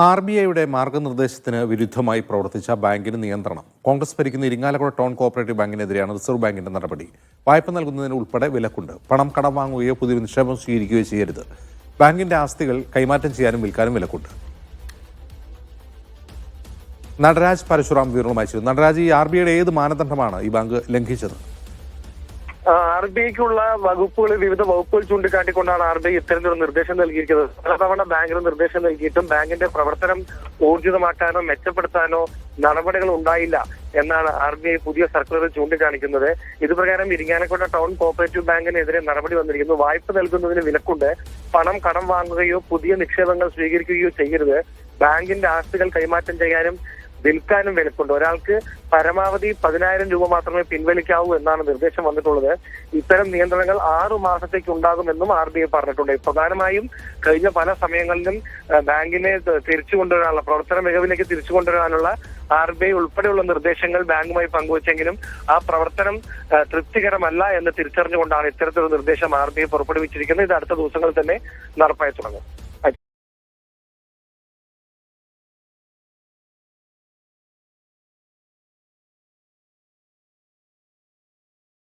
RBIയുടെ മാർഗനിർദ്ദേശത്തിന് വിരുദ്ധമായി പ്രവർത്തിച്ച ബാങ്കിന് നിയന്ത്രണം. കോൺഗ്രസ് ഭരിക്കുന്ന ഇരിങ്ങാലക്കുട ടൗൺ കോഓപ്പറേറ്റീവ് ബാങ്കിനെതിരെയാണ് റിസർവ് ബാങ്കിന്റെ നടപടി. വായ്പ നൽകുന്നതിന് ഉൾപ്പെടെ വിലക്കുണ്ട്. പണം കടം വാങ്ങുകയോ പുതിയ നിക്ഷേപം സ്വീകരിക്കുകയോ ചെയ്യരുത്. ബാങ്കിന്റെ ആസ്തികൾ കൈമാറ്റം ചെയ്യാനും വിൽക്കാനും വിലക്കുണ്ട്. നടരാജ് പരശുറാം വിവരങ്ങളുമായി ചേരുന്നു. നടരാജ്, ഈ RBIയുടെ ഏത് മാനദണ്ഡമാണ് ഈ ബാങ്ക് ലംഘിച്ചത്? RBIക്കുള്ള വകുപ്പുകൾ, വിവിധ വകുപ്പുകൾ ചൂണ്ടിക്കാട്ടിക്കൊണ്ടാണ് RBI ഇത്തരത്തിലൊരു നിർദ്ദേശം നൽകിയിരിക്കുന്നത്. പലതവണ ബാങ്കിന് നിർദ്ദേശം നൽകിയിട്ടും ബാങ്കിന്റെ പ്രവർത്തനം ഊർജിതമാക്കാനോ മെച്ചപ്പെടുത്താനോ നടപടികൾ ഉണ്ടായില്ല എന്നാണ് RBI പുതിയ സർക്കുലറിൽ ചൂണ്ടിക്കാണിക്കുന്നത്. ഇതുപ്രകാരം ഇരിങ്ങാലക്കുട ടൗൺ കോഓപ്പറേറ്റീവ് ബാങ്കിനെതിരെ നടപടി വന്നിരിക്കുന്നു. വായ്പ നൽകുന്നതിന് വിലക്കുണ്ട്. പണം കടം വാങ്ങുകയോ പുതിയ നിക്ഷേപങ്ങൾ സ്വീകരിക്കുകയോ ചെയ്യരുത്. ബാങ്കിന്റെ ആസ്തികൾ കൈമാറ്റം ചെയ്യാനും വിൽക്കാനും വിലക്കുണ്ട്. ഒരാൾക്ക് പരമാവധി 10,000 രൂപ മാത്രമേ പിൻവലിക്കാവൂ എന്നാണ് നിർദ്ദേശം വന്നിട്ടുള്ളത്. ഇത്തരം നിയന്ത്രണങ്ങൾ 6 മാസത്തേക്ക് ഉണ്ടാകുമെന്നും RBI പറഞ്ഞിട്ടുണ്ട്. പ്രധാനമായും കഴിഞ്ഞ പല സമയങ്ങളിലും ബാങ്കിനെ തിരിച്ചു കൊണ്ടുവരാനുള്ള, പ്രവർത്തന മികവിലേക്ക് തിരിച്ചു കൊണ്ടുവരാനുള്ള RBI ഉൾപ്പെടെയുള്ള നിർദ്ദേശങ്ങൾ ബാങ്കുമായി പങ്കുവച്ചെങ്കിലും ആ പ്രവർത്തനം തൃപ്തികരമല്ല എന്ന് തിരിച്ചറിഞ്ഞുകൊണ്ടാണ് ഇത്തരത്തിലുള്ള നിർദ്ദേശം RBI പുറപ്പെടുവിച്ചിരിക്കുന്നത്. ഇത് അടുത്ത ദിവസങ്ങളിൽ തന്നെ നടപ്പായി തുടങ്ങും.